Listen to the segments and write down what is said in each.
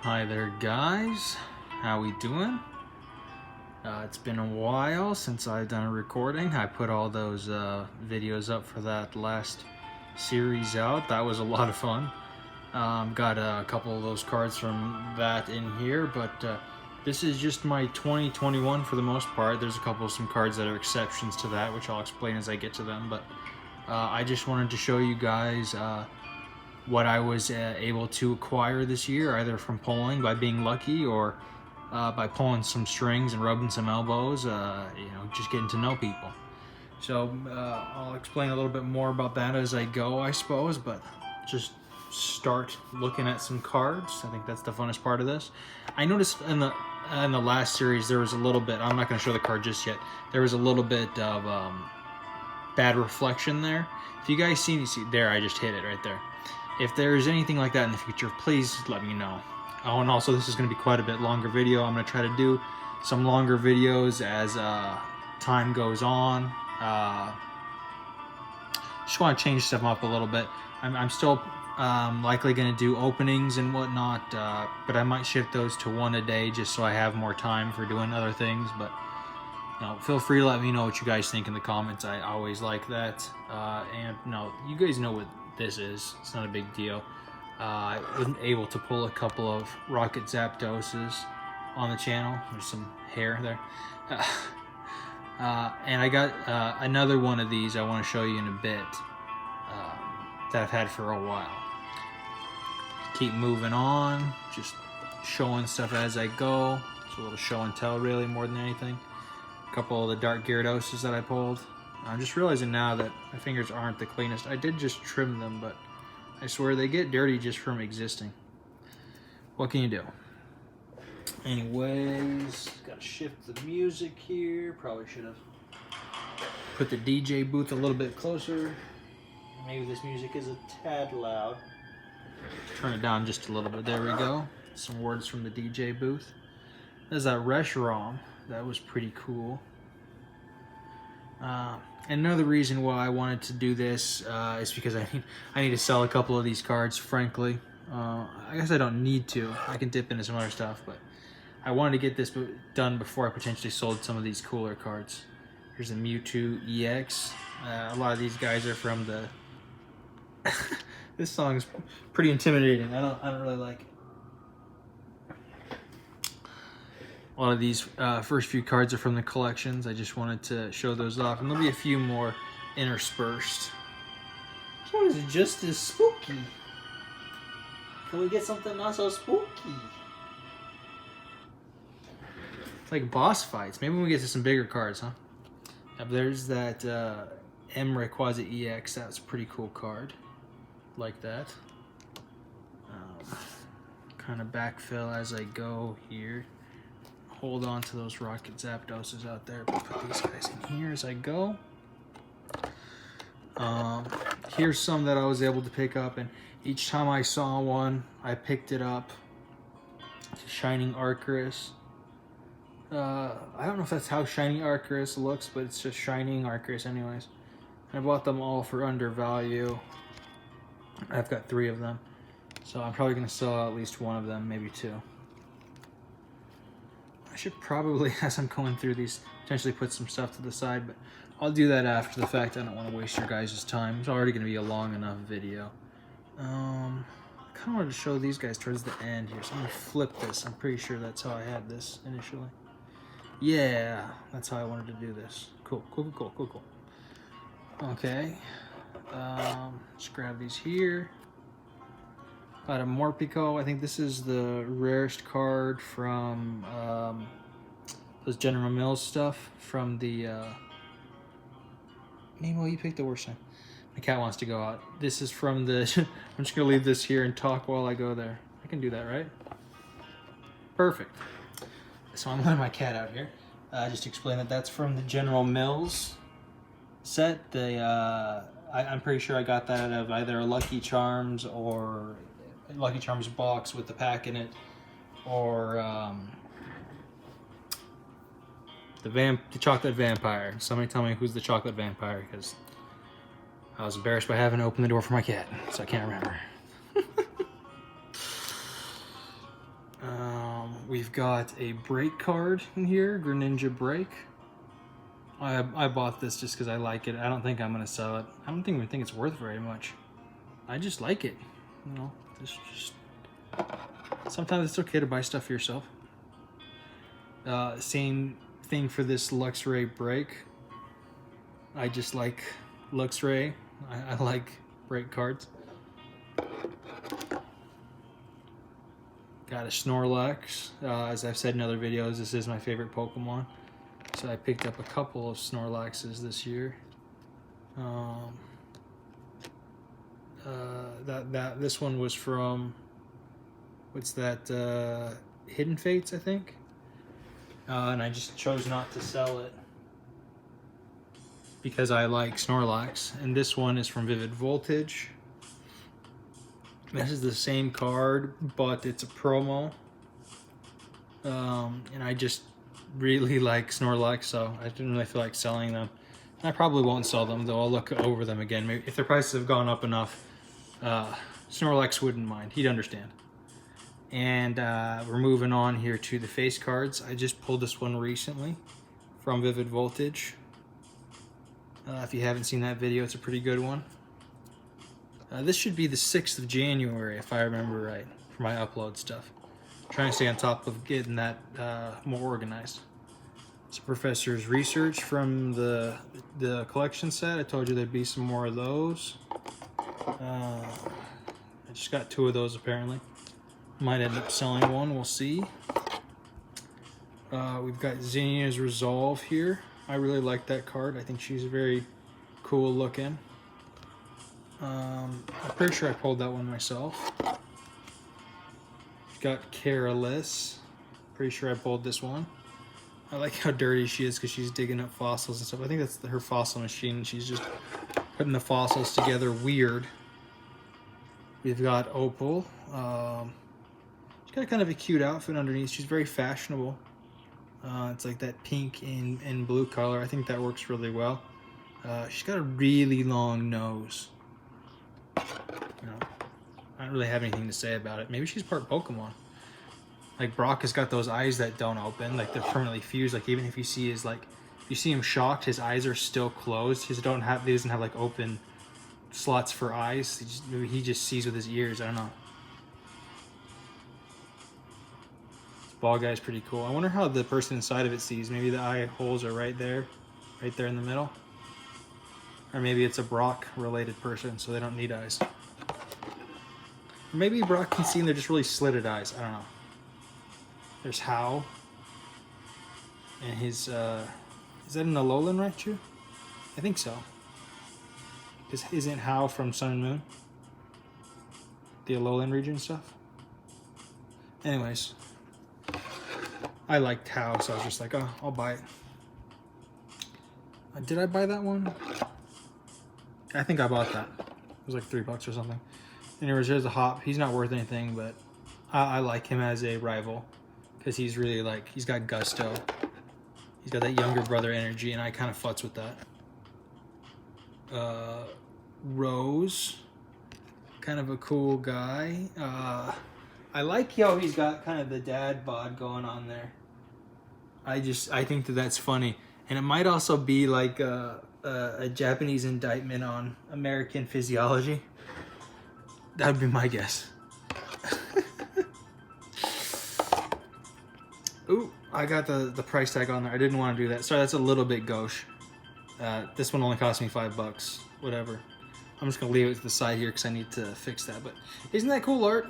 Hi there guys, how we doing? It's been a while since I've done a recording. I put all those videos up for that last series out. That was a lot of fun. Got a couple of those cards from that in here, but this is just my 2021 for the most part. There's a couple of some cards that are exceptions to that, which I'll explain as I get to them, but I just wanted to show you guys what I was able to acquire this year, either from pulling by being lucky or by pulling some strings and rubbing some elbows, you know, just getting to know people. So I'll explain a little bit more about that as I go, I suppose, but just start looking at some cards. I think that's the funnest part of this. I noticed in the last series there was a little bit, I'm not going to show the card just yet, there was a little bit of bad reflection there. If you guys see there, I just hit it right there. If there's anything like that in the future, please let me know. Oh, and also this is going to be quite a bit longer video. I'm going to try to do some longer videos as time goes on. Just want to change stuff up a little bit. I'm still likely going to do openings and whatnot, but I might shift those to one a day just so I have more time for doing other things. But you know, feel free to let me know what you guys think in the comments. I always like that. And no, you guys know what this is. It's not a big deal. I wasn't able to pull a couple of Rocket Zapdoses on the channel. There's some hair there. And I got another one of these I want to show you in a bit that I've had for a while. Keep moving on, just showing stuff as I go. It's a little show and tell really more than anything. A couple of the Dark Gyarados that I pulled. I'm just realizing now that my fingers aren't the cleanest. I did just trim them, but I swear they get dirty just from existing. What can you do? Anyways, gotta shift the music here. Probably should have put the DJ booth a little bit closer. Maybe this music is a tad loud. Turn it down just a little bit. There we go. Some words from the DJ booth. There's that Reshiram. That was pretty cool. Another reason why I wanted to do this is because I need to sell a couple of these cards, frankly. I guess I don't need to. I can dip into some other stuff, but I wanted to get this done before I potentially sold some of these cooler cards. Here's a Mewtwo EX. A lot of these guys are from the... This song is pretty intimidating. I don't really like it. A lot of these first few cards are from the collections. I just wanted to show those off. And there'll be a few more interspersed. This one is just as spooky. Can we get something not so spooky? It's like boss fights. Maybe when we get to some bigger cards, huh? Yep, there's that Rayquaza EX. That's a pretty cool card. Like that. Kind of backfill as I go here. Hold on to those Rocket Zapdoses out there. Put these guys in here as I go. Here's some that I was able to pick up, and each time I saw one, I picked it up. It's a Shining Arcarus. I don't know if that's how Shining Arcarus looks, but it's just Shining Arcarus anyways. I bought them all for under value. I've got 3 of them, so I'm probably going to sell at least one of them, maybe 2. I should probably, as I'm going through these, potentially put some stuff to the side, but I'll do that after the fact. I don't want to waste your guys' time. It's already going to be a long enough video. I kind of wanted to show these guys towards the end here, so I'm going to flip this. I'm pretty sure that's how I had this initially. Yeah, that's how I wanted to do this. Cool. Okay. Let's grab these here. Got a Morpeko. I think this is the rarest card from those General Mills stuff from the Nemo, you picked the worst time. My cat wants to go out. This is from the I'm just gonna leave this here and talk while I go there. I can do that, right? Perfect. So I'm letting my cat out here. Just to explain that that's from the General Mills set. I'm pretty sure I got that out of either a Lucky Charms or Lucky Charms box with the pack in it, or the chocolate vampire. Somebody tell me who's the chocolate vampire, because I was embarrassed by having to open the door for my cat, so I can't remember. We've got a break card in here, Greninja Break. I bought this just because I like it. I don't think I'm going to sell it. I don't even think it's worth very much. I just like it. You know, just sometimes it's okay to buy stuff for yourself. Same thing for this Luxray Break. I just like Luxray. I like break cards. Got a Snorlax. As I've said in other videos, this is my favorite Pokemon. So I picked up a couple of Snorlaxes this year. This one was from, what's that? Hidden Fates, I think. And I just chose not to sell it because I like Snorlax. And this one is from Vivid Voltage. This is the same card, but it's a promo. And I just really like Snorlax, so I didn't really feel like selling them. I probably won't sell them, though I'll look over them again. Maybe if their prices have gone up enough, Snorlax wouldn't mind. He'd understand. And we're moving on here to the face cards. I just pulled this one recently from Vivid Voltage. If you haven't seen that video, it's a pretty good one. This should be the 6th of January, if I remember right, for my upload stuff. I'm trying to stay on top of getting that more organized. It's Professor's Research from the collection set. I told you there'd be some more of those. I just got 2 of those apparently. Might end up selling one, we'll see. We've got Zinnia's Resolve here. I really like that card. I think she's very cool looking. I'm pretty sure I pulled that one myself. Got Careless. Pretty sure I pulled this one. I like how dirty she is because she's digging up fossils and stuff. I think that's her fossil machine. She's just putting the fossils together weird. We've got Opal. She's got kind of a cute outfit underneath. She's very fashionable. It's like that pink and blue color. I think that works really well. She's got a really long nose. You know, I don't really have anything to say about it. Maybe she's part Pokemon. Like Brock has got those eyes that don't open, like they're permanently fused. Like even if you see his if you see him shocked, his eyes are still closed. He doesn't have like open slots for eyes. Maybe he just sees with his ears. I don't know. This ball guy's pretty cool. I wonder how the person inside of it sees. Maybe the eye holes are right there in the middle. Or maybe it's a Brock-related person, so they don't need eyes. Or maybe Brock can see and they're just really slitted eyes. I don't know. There's How. And his, is that an Alolan Raichu? I think so. Because isn't How from Sun and Moon? The Alolan region stuff? Anyways. I liked How, so I was just like, oh, I'll buy it. Did I buy that one? I think I bought that. It was like $3 or something. Anyways, there's a Hop. He's not worth anything, but I like him as a rival. Because he's really he's got gusto. He's got that younger brother energy, and I kind of futz with that. Rose. Kind of a cool guy. I like how he's got kind of the dad bod going on there. I think that's funny. And it might also be like a Japanese indictment on American physiology. That would be my guess. Ooh, I got the price tag on there. I didn't want to do that. Sorry, that's a little bit gauche. This one only cost me $5. Whatever. I'm just going to leave it to the side here because I need to fix that. But isn't that cool art?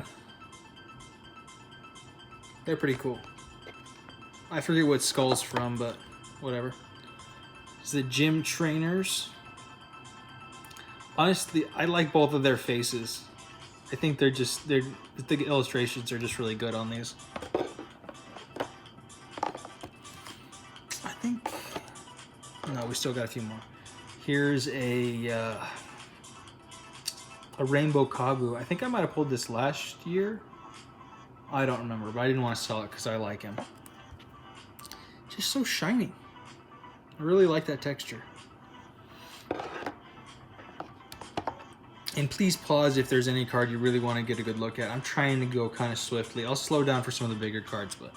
They're pretty cool. I forget what Skull's from, but whatever. It's the gym trainers. Honestly, I like both of their faces. I think the illustrations are just really good on these. I think, no, we still got a few more. Here's a Rainbow Kabu. I think I might have pulled this last year. I don't remember, but I didn't want to sell it because I like him. Just so shiny. I really like that texture. And please pause if there's any card you really want to get a good look at. I'm trying to go kind of swiftly. I'll slow down for some of the bigger cards, but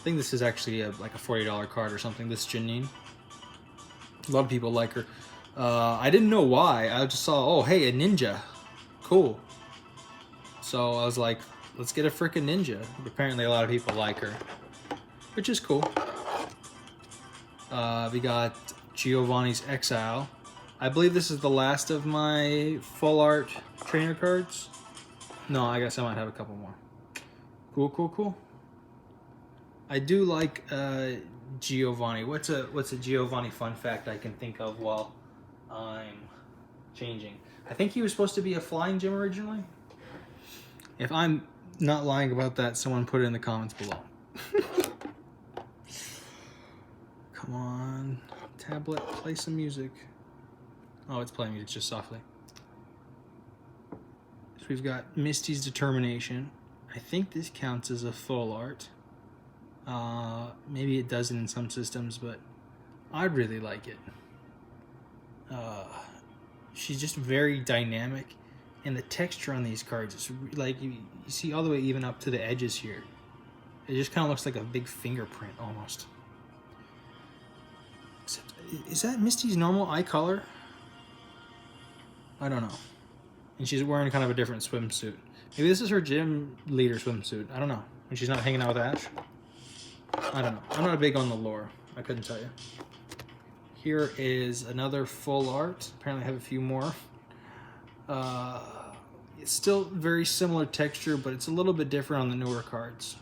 I think this is actually like a $40 card or something, this Janine. A lot of people like her. I didn't know why. I just saw, oh, hey, a ninja. Cool. So I was like, let's get a freaking ninja. Apparently a lot of people like her, which is cool. We got Giovanni's Exile. I believe this is the last of my full art trainer cards. No, I guess I might have a couple more. Cool, cool, cool. I do like Giovanni. What's a Giovanni fun fact I can think of while I'm changing? I think he was supposed to be a flying gym originally. If I'm not lying about that, someone put it in the comments below. Come on, tablet, play some music. Oh, it's playing music just softly. So we've got Misty's Determination. I think this counts as a full art. Maybe it doesn't in some systems, but I really like it. She's just very dynamic, and the texture on these cards is like you see all the way even up to the edges here. It just kind of looks like a big fingerprint almost. Except, is that Misty's normal eye color? I don't know. And she's wearing kind of a different swimsuit. Maybe this is her gym leader swimsuit. I don't know. When she's not hanging out with Ash. I don't know. I'm not big on the lore. I couldn't tell you. Here is another full art. Apparently I have a few more. It's still very similar texture, but it's a little bit different on the newer cards.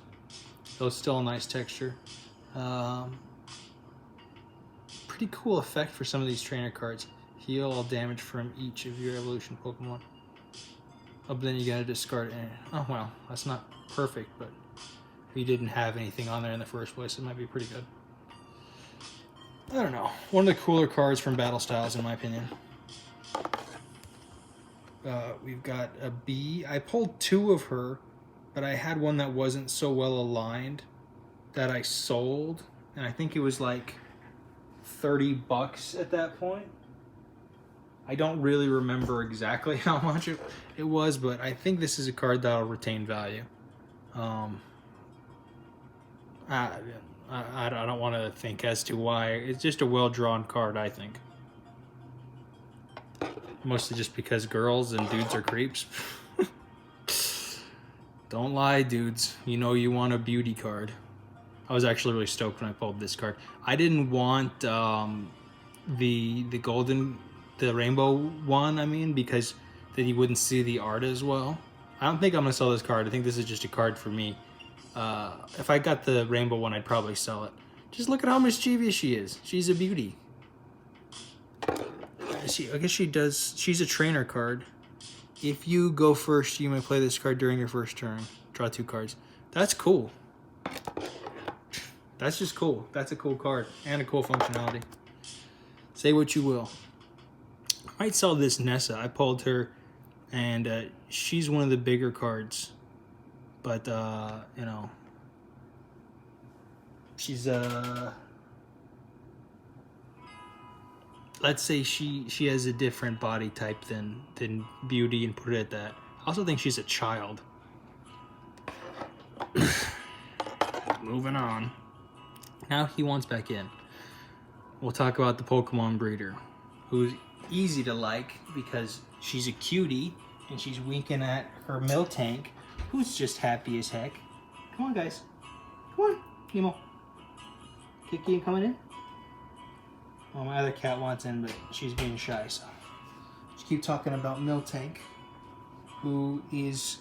Though it's still a nice texture. Pretty cool effect for some of these trainer cards. Heal all damage from each of your evolution Pokemon. Oh, but then you gotta discard it. Oh well, that's not perfect, but if you didn't have anything on there in the first place, it might be pretty good. I don't know. One of the cooler cards from Battle Styles, in my opinion. We've got a bee. I pulled two of her, but I had one that wasn't so well aligned that I sold, and I think it was like $30 at that point. I don't really remember exactly how much it was, but I think this is a card that'll retain value. I don't want to think as to why. It's just a well-drawn card, I think. Mostly just because girls and dudes are creeps. Don't lie, dudes. You know you want a beauty card. I was actually really stoked when I pulled this card. I didn't want the rainbow one, I mean, because then you wouldn't see the art as well. I don't think I'm going to sell this card. I think this is just a card for me. If I got the rainbow one, I'd probably sell it. Just look at how mischievous she is. She's a beauty. I guess she does. She's a trainer card. If you go first, you may play this card during your first turn. Draw 2 cards. That's cool. That's just cool. That's a cool card and a cool functionality. Say what you will. I might sell this Nessa. I pulled her, and she's one of the bigger cards. But, you know, she's, let's say she has a different body type than Beauty, and put it at that. I also think she's a child. Moving on. Now he wants back in. We'll talk about the Pokemon breeder, who's easy to like because she's a cutie and she's winking at her Miltank, who's just happy as heck. Come on, guys. Come on, Nemo. Kiki coming in? Well, my other cat wants in, but she's being shy, so. Just keep talking about Miltank, who is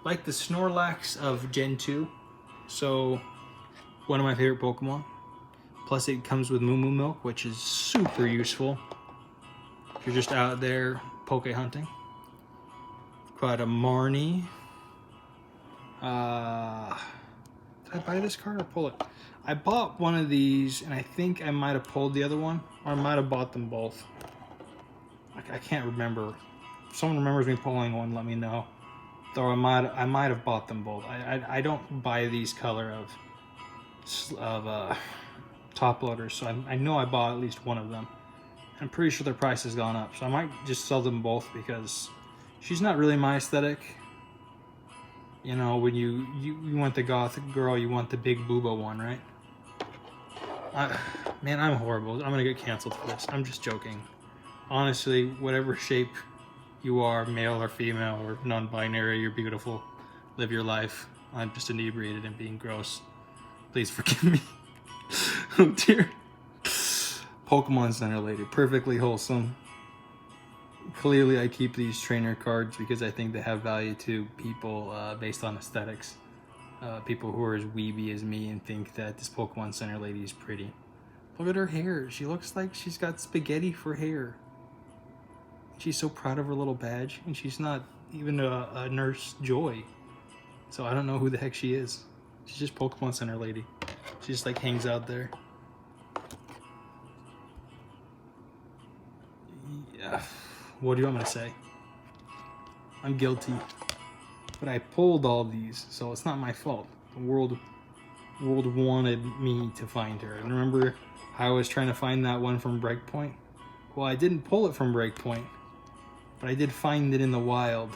like the Snorlax of Gen 2. So, one of my favorite Pokemon. Plus, it comes with Moo Moo Milk, which is super useful if you're just out there poke hunting. Got a Marnie. Did I buy this card or pull it? I bought one of these, and I think I might have pulled the other one, or I might have bought them both. I can't remember. If someone remembers me pulling one, let me know. Though I might have bought them both. I don't buy these color of top loaders, so I know I bought at least one of them. I'm pretty sure their price has gone up, so I might just sell them both because she's not really my aesthetic. You know, when you want the goth girl, you want the big booba one, right? Man, I'm horrible. I'm gonna get canceled for this. I'm just joking. Honestly, whatever shape you are, male or female or non-binary, you're beautiful. Live your life. I'm just inebriated and being gross. Please forgive me. Oh dear. Pokemon Center lady, perfectly wholesome. Clearly I keep these trainer cards because I think they have value to people based on aesthetics. People who are as weeby as me and think that this Pokemon Center lady is pretty. Look at her hair. She looks like she's got spaghetti for hair. She's so proud of her little badge, and she's not even a Nurse Joy. So I don't know who the heck she is. She's just Pokemon Center lady. She just like hangs out there. Yeah. What do you want me to say? I'm guilty. But I pulled all these, so it's not my fault. The world wanted me to find her. And remember how I was trying to find that one from Breakpoint? Well, I didn't pull it from Breakpoint, but I did find it in the wild,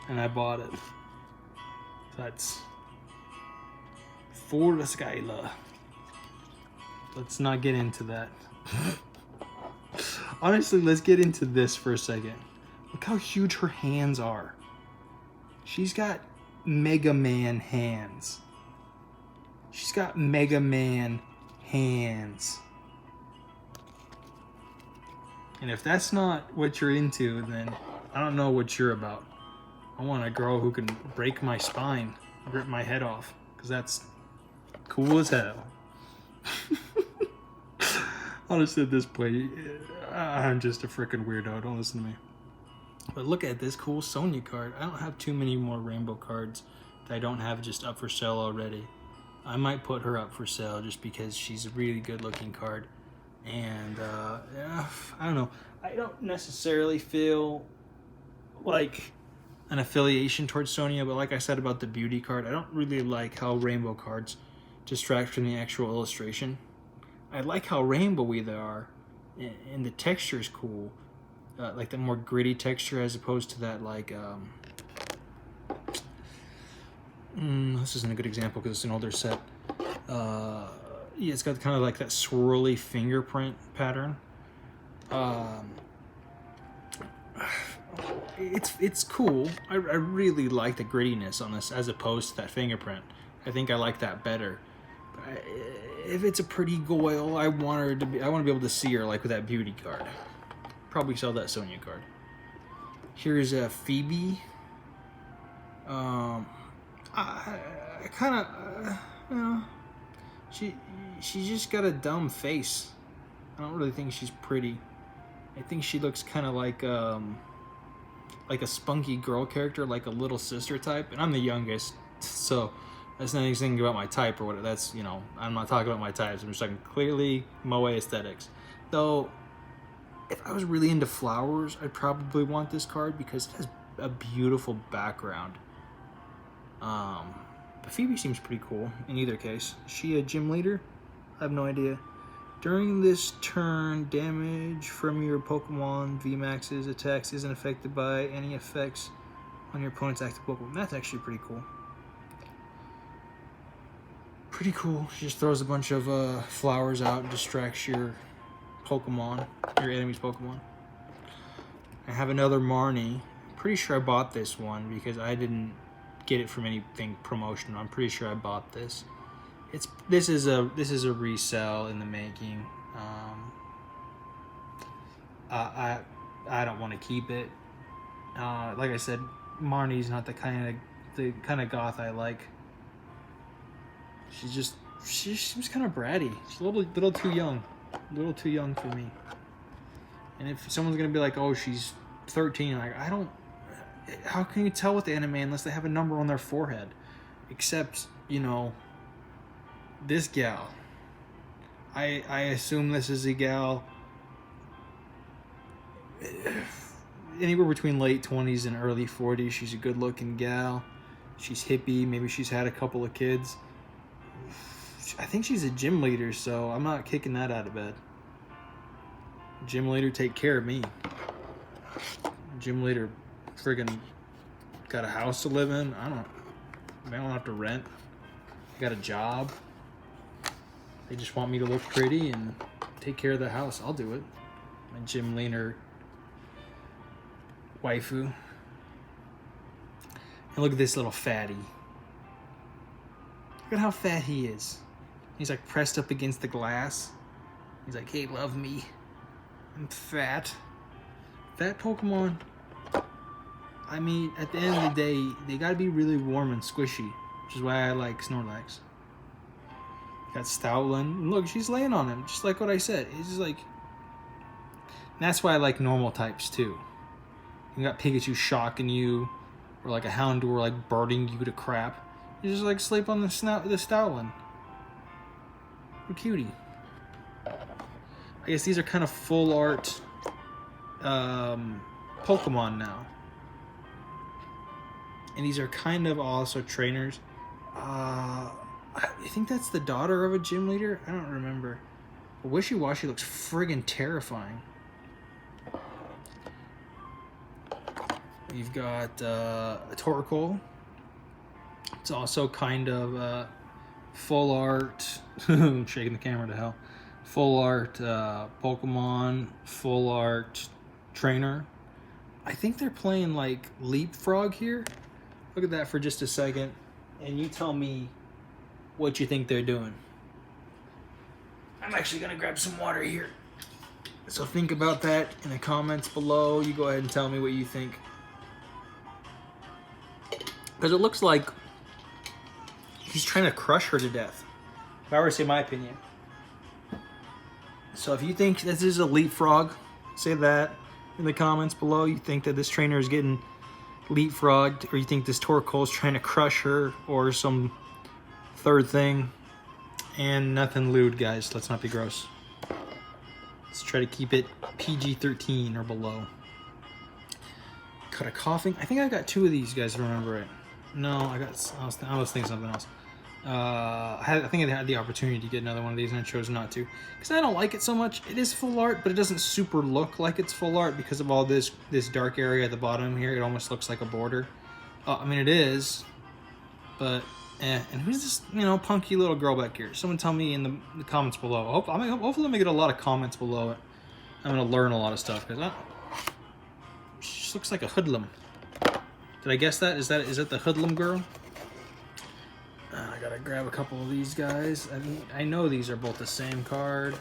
and I bought it. So that's for the Skyla. Let's not get into that. Honestly, let's get into this for a second. Look how huge her hands are. She's got Mega Man hands. She's got Mega Man hands. And if that's not what you're into, then I don't know what you're about. I want a girl who can break my spine, rip my head off, because that's cool as hell. Honestly, at this point, I'm just a freaking weirdo. Don't listen to me. But look at this cool Sonya card. I don't have too many more rainbow cards that I don't have just up for sale already. I might put her up for sale just because she's a really good looking card. And yeah, I don't know. I don't necessarily feel like an affiliation towards Sonya, but like I said about the beauty card, I don't really like how rainbow cards distract from the actual illustration. I like how rainbowy they are, and the texture is cool. Like the more gritty texture as opposed to that like this isn't a good example because it's an older set. Yeah, it's got kind of like that swirly fingerprint pattern. It's cool. I really like the grittiness on this as opposed to that fingerprint. I think I like that better. But if it's a pretty Goyle, I want to be able to see her like with that beauty card. Probably sell that Sonya card. Here's a Phoebe. I kind of, you know, she just got a dumb face. I don't really think she's pretty. I think she looks kind of like a spunky girl character, like a little sister type. And I'm the youngest, so that's not anything about my type or whatever. That's, you know, I'm not talking about my types. I'm just talking clearly Moe aesthetics. Though, if I was really into flowers, I'd probably want this card because it has a beautiful background. But Phoebe seems pretty cool in either case. Is she a gym leader? I have no idea. During this turn, damage from your Pokemon V-Max's attacks isn't affected by any effects on your opponent's active Pokemon. That's actually pretty cool. Pretty cool. She just throws a bunch of flowers out and distracts your Pokemon, your enemy's Pokemon. I have another Marnie. Pretty sure I bought this one because I didn't get it from anything promotional. I'm pretty sure I bought this. This is a resell in the making. I don't want to keep it. Like I said, Marnie's not the kind of goth I like. She seems kind of bratty. She's a little too young. A little too young for me. And if someone's gonna be like, oh, she's 13, like, I don't, how can you tell with the anime unless they have a number on their forehead? Except, you know, this gal. I assume this is a gal anywhere between late 20s and early 40s. She's a good looking gal. She's hippie. Maybe she's had a couple of kids. I think she's a gym leader, so I'm not kicking that out of bed. Gym leader, take care of me. Gym leader friggin' got a house to live in. I don't have to rent. I got a job. They just want me to look pretty and take care of the house. I'll do it. My gym leaner waifu. And look at this little fatty. Look at how fat he is. He's like pressed up against the glass. He's like, hey, love me. I'm fat. Fat Pokemon, I mean, at the end of the day, they gotta be really warm and squishy, which is why I like Snorlax. Got Stoutland. Look, she's laying on him, just like what I said. It's just like, and that's why I like normal types too. You got Pikachu shocking you, or like a Houndour like burning you to crap. You just like sleep on the Stoutland. What a cutie. I guess these are kind of full art Pokemon now. And these are kind of also trainers. I think that's the daughter of a gym leader. I don't remember. But Wishy-Washy looks friggin' terrifying. We've got a Torkoal. It's also kind of full art. I'm shaking the camera to hell. Full art Pokemon, full art trainer. I think they're playing like Leapfrog here. Look at that for just a second, and you tell me what you think they're doing. I'm actually gonna grab some water here. So think about that in the comments below. You go ahead and tell me what you think. Because it looks like he's trying to crush her to death. If I were to say my opinion. So if you think this is a Leapfrog, say that in the comments below. You think that this trainer is getting leapfrogged, or you think this Torkoal is trying to crush her, or some third thing. And nothing lewd, guys. Let's not be gross. Let's try to keep it PG-13 or below. Cut a coughing. I think I got two of these guys, if I remember right. No, I was thinking something else. I think I had the opportunity to get another one of these and I chose not to because I don't like it so much. It is full art, but it doesn't super look like it's full art because of all this dark area at the bottom here. It almost looks like a border. I mean, it is, but and who's this, punky little girl back here? Someone tell me in the comments below. Hopefully I'm gonna get a lot of comments below it. I'm gonna learn a lot of stuff because she just looks like a hoodlum. Did I guess that? Is that the hoodlum girl? I gotta grab a couple of these guys. I know these are both the same card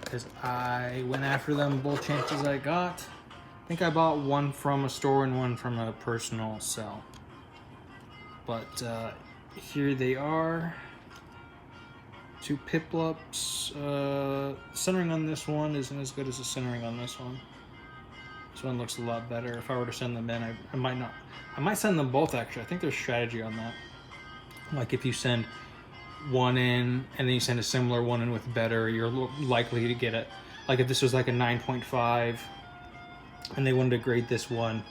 because I went after them both chances I got. I think I bought one from a store and one from a personal sell. But here they are. Two Piplups. Centering on this one isn't as good as the centering on this one. This one looks a lot better. If I were to send them in, I might not. I might send them both, actually. I think there's strategy on that. Like if you send one in and then you send a similar one in with better, you're likely to get it. Like if this was like a 9.5 and they wanted to grade this one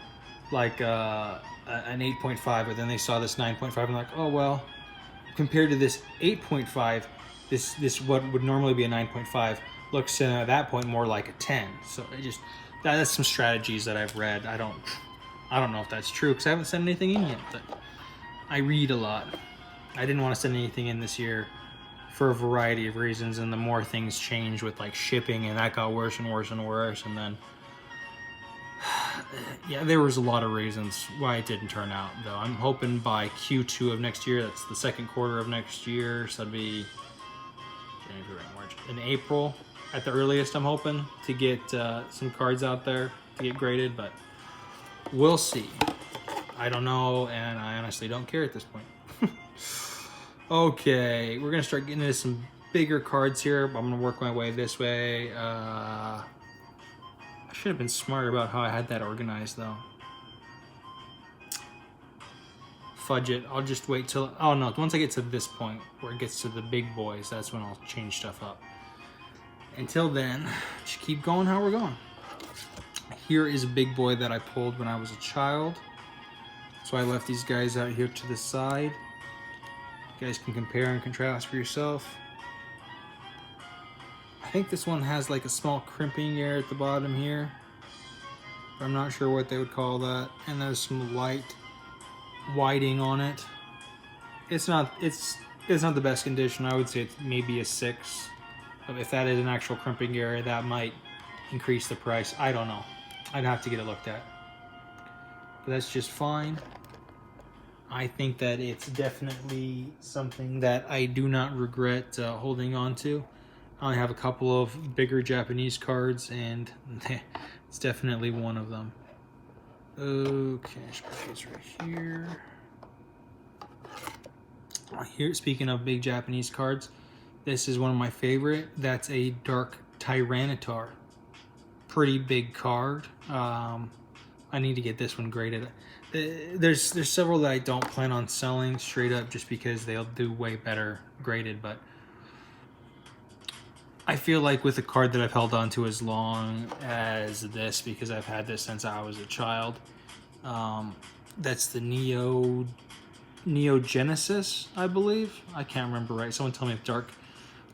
like an 8.5, but then they saw this 9.5 and like, oh well, compared to this 8.5, this what would normally be a 9.5 looks at that point more like a 10. So that's some strategies that I've read. I don't know if that's true because I haven't sent anything in yet, but I read a lot. I didn't want to send anything in this year for a variety of reasons, and the more things change with like shipping, and that got worse and worse and worse, and then yeah, there was a lot of reasons why it didn't turn out, though. I'm hoping by Q2 of next year, that's the second quarter of next year, so that'd be January, March, in April at the earliest. I'm hoping to get some cards out there to get graded, but we'll see. I don't know, and I honestly don't care at this point. Okay, we're gonna start getting into some bigger cards here. I'm gonna work my way this way. I should have been smarter about how I had that organized, though. Fudge it. I'll just wait till... Oh, no. Once I get to this point, where it gets to the big boys, that's when I'll change stuff up. Until then, just keep going how we're going. Here is a big boy that I pulled when I was a child. So I left these guys out here to the side. You guys can compare and contrast for yourself. I think this one has like a small crimping area at the bottom here. I'm not sure what they would call that. And there's some light whiting on it. It's not the best condition. I would say it's maybe a 6. But if that is an actual crimping area, that might increase the price. I don't know. I'd have to get it looked at. But that's just fine. I think that it's definitely something that I do not regret holding on to. I only have a couple of bigger Japanese cards, and it's definitely one of them. Okay, I should put these right here. Here, speaking of big Japanese cards, this is one of my favorite. That's a Dark Tyranitar. Pretty big card. I need to get this one graded. There's several that I don't plan on selling straight up just because they'll do way better graded, but I feel like with a card that I've held on to as long as this, because I've had this since I was a child, that's the Neo Genesis, I believe. I can't remember right. Someone tell me if Dark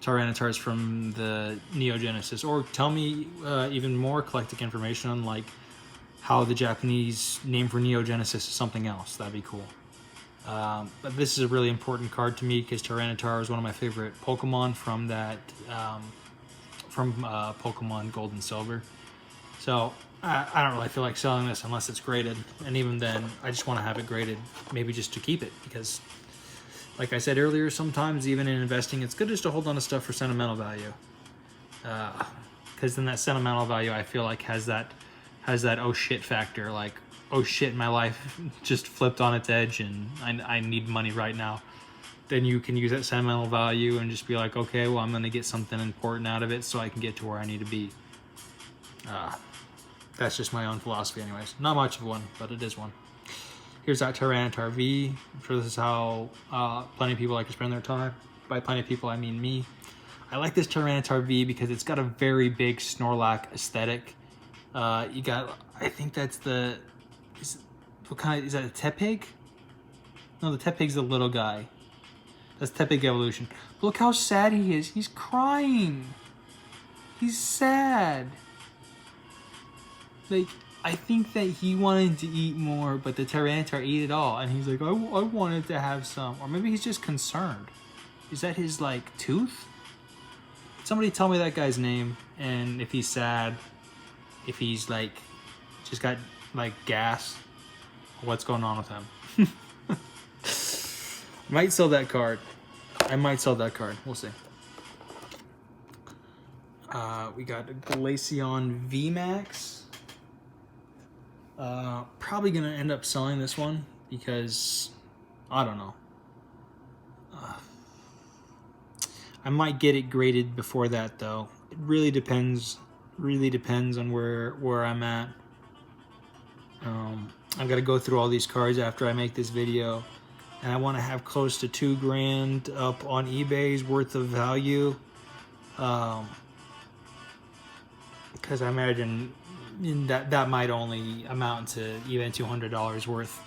Tyranitar is from the Neo Genesis, or tell me even more eclectic information on like how the Japanese name for Neo Genesis is something else. That'd be cool. But this is a really important card to me because Tyranitar is one of my favorite Pokemon from that Pokemon Gold and Silver. So I don't really feel like selling this unless it's graded, and even then I just want to have it graded, maybe just to keep it, because like I said earlier, sometimes even in investing it's good just to hold on to stuff for sentimental value, because then that sentimental value I feel like has that oh shit factor, like oh shit, my life just flipped on its edge and I need money right now. Then you can use that sentimental value and just be like, okay, well, I'm going to get something important out of it so I can get to where I need to be. That's just my own philosophy anyways. Not much of one, but it is one. Here's that Tyranitar V. I'm sure this is how plenty of people like to spend their time. By plenty of people, I mean me. I like this Tyranitar V because it's got a very big Snorlax aesthetic. You got, I think that's the, what kind of, is that a Tepig? No, the Tepig's the little guy. That's Tepig Evolution. But look how sad he is. He's crying. He's sad. Like, I think that he wanted to eat more, but the Tyranitar ate it all. And he's like, I wanted to have some. Or maybe he's just concerned. Is that his, like, tooth? Somebody tell me that guy's name. And if he's sad, if he's, like, just got, like, gas. What's going on with him? Might sell that card. I might sell that card. We'll see. We got a Glaceon V-Max. Probably going to end up selling this one because, I don't know. I might get it graded before that, though. It really depends. Really depends on where I'm at. I've got to go through all these cards after I make this video. And I want to have close to $2,000 up on eBay's worth of value, because I imagine that might only amount to even $200 worth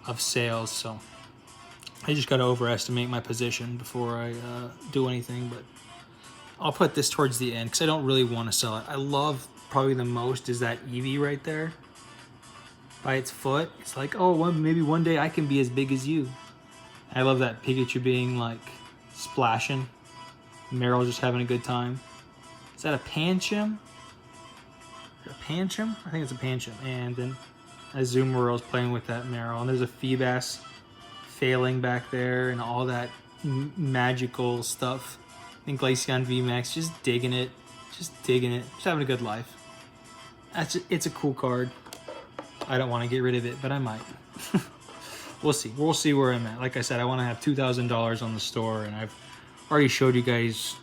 of sales. So I just got to overestimate my position before I do anything. But I'll put this towards the end because I don't really want to sell it. I love probably the most is that Eevee right there. By its foot, it's like, oh, maybe one day I can be as big as you. I love that Pikachu being like splashing. Meryl just having a good time. Is that a Pancham? Is it a Pancham? I think it's a Pancham. And then Azumarill is playing with that Meryl. And there's a Feebas failing back there and all that magical stuff. And Glaceon V-Max just digging it. Just having a good life. It's a cool card. I don't want to get rid of it, but I might. We'll see. We'll see where I'm at. Like I said, I want to have $2,000 on the store, and I've already showed you guys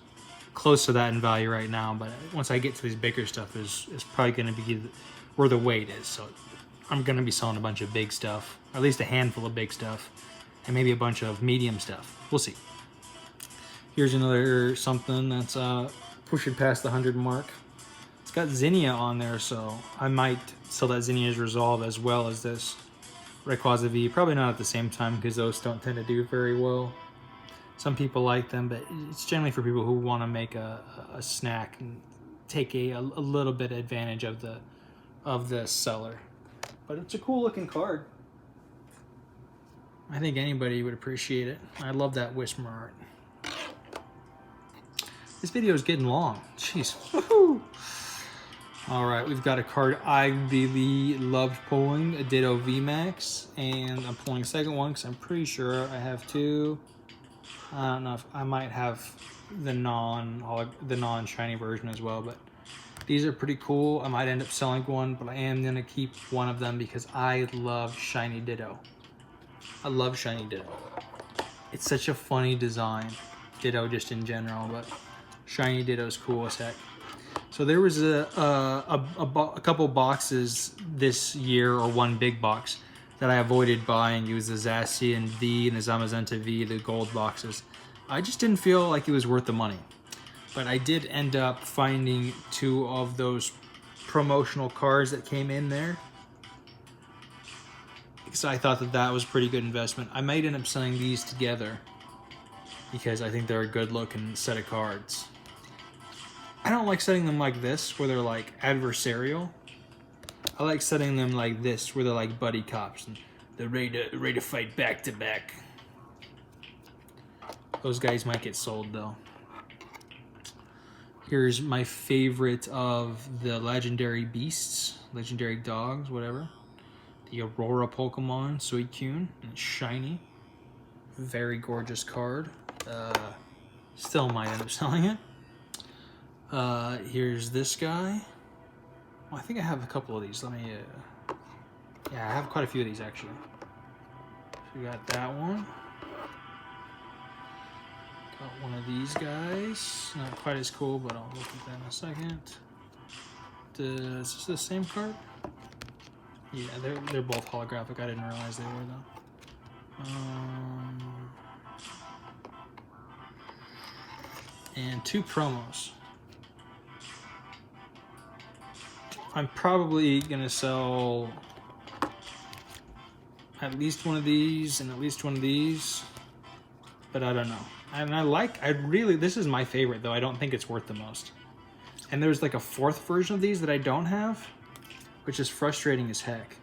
close to that in value right now. But once I get to these bigger stuff, is probably going to be where the weight is. So I'm going to be selling a bunch of big stuff, or at least a handful of big stuff, and maybe a bunch of medium stuff. We'll see. Here's another something that's pushing past the 100 mark. It's got Zinnia on there, so I might sell that Zinnia's Resolve as well as this Rayquaza V. Probably not at the same time because those don't tend to do very well. Some people like them, but it's generally for people who want to make a snack and take a little bit of advantage of the of the seller. But it's a cool looking card. I think anybody would appreciate it. I love that Whisper art. This video is getting long. Jeez. Woohoo! Alright, we've got a card I really loved pulling, a Ditto V-Max, and I'm pulling a second one because I'm pretty sure I have two. I don't know if I might have the non-shiny version as well, but these are pretty cool. I might end up selling one, but I am going to keep one of them because I love shiny Ditto. I love shiny Ditto. It's such a funny design, Ditto just in general, but shiny Ditto is cool as heck. So there was a couple boxes this year, or one big box, that I avoided buying. It was the Zacian V and the Zamazenta V, the gold boxes. I just didn't feel like it was worth the money. But I did end up finding two of those promotional cards that came in there. So I thought that that was a pretty good investment. I might end up selling these together because I think they're a good looking set of cards. I don't like setting them like this, where they're like adversarial. I like setting them like this, where they're like buddy cops and they're ready to fight back to back. Those guys might get sold though. Here's my favorite of the legendary beasts, legendary dogs, whatever. The Aurora Pokemon, Suicune, and shiny. Very gorgeous card. Still might end up selling it. Here's this guy. Well, I think I have a couple of these. Let me, yeah, I have quite a few of these actually. So we got that one. Got one of these guys. Not quite as cool, but I'll look at that in a second. Is this the same card? Yeah, they're both holographic. I didn't realize they were though. And two promos. I'm probably gonna sell at least one of these and at least one of these, but I don't know. And this is my favorite though. I don't think it's worth the most. And there's like a fourth version of these that I don't have, which is frustrating as heck.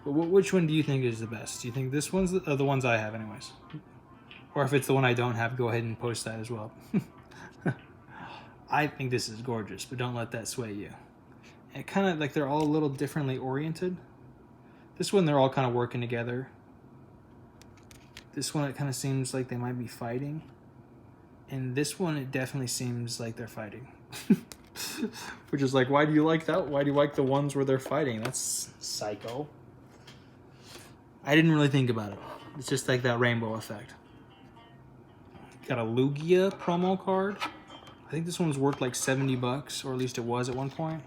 But which one do you think is the best? Do you think this one's the ones I have anyways? Or if it's the one I don't have, go ahead and post that as well. I think this is gorgeous, but don't let that sway you. And kind of like they're all a little differently oriented. This one, they're all kind of working together. This one, it kind of seems like they might be fighting. And this one, it definitely seems like they're fighting. Which is like, why do you like that? Why do you like the ones where they're fighting? That's psycho. I didn't really think about it. It's just like that rainbow effect. Got a Lugia promo card. I think this one's worth like 70 bucks, or at least it was at one point.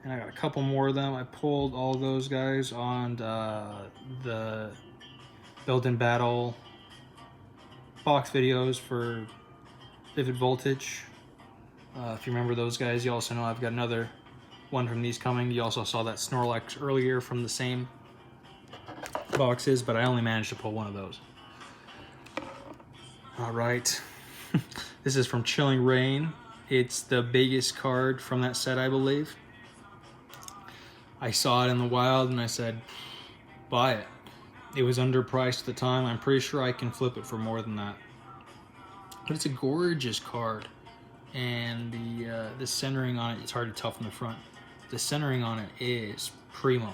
And I got a couple more of them. I pulled all those guys on the build-in battle box videos for Vivid Voltage. If you remember those guys, you also know I've got another one from these coming. You also saw that Snorlax earlier from the same boxes, but I only managed to pull one of those. All right. This is from Chilling Reign. It's the biggest card from that set, I believe. I saw it in the wild and I said, buy it. It was underpriced at the time. I'm pretty sure I can flip it for more than that. But it's a gorgeous card. And the centering on it, it's hard to tell from the front. The centering on it is primo.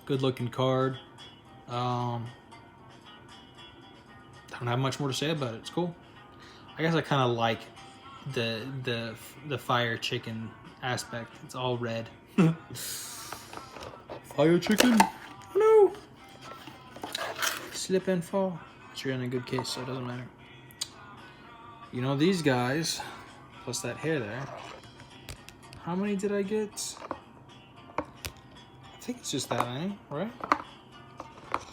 Good looking card. Don't have much more to say about it. It's cool. I guess I kind of like the fire chicken aspect. It's all red. Fire chicken? No. Slip and fall. But you're in a good case, so it doesn't matter. You know these guys, plus that hair there. How many did I get? I think it's just that many, right?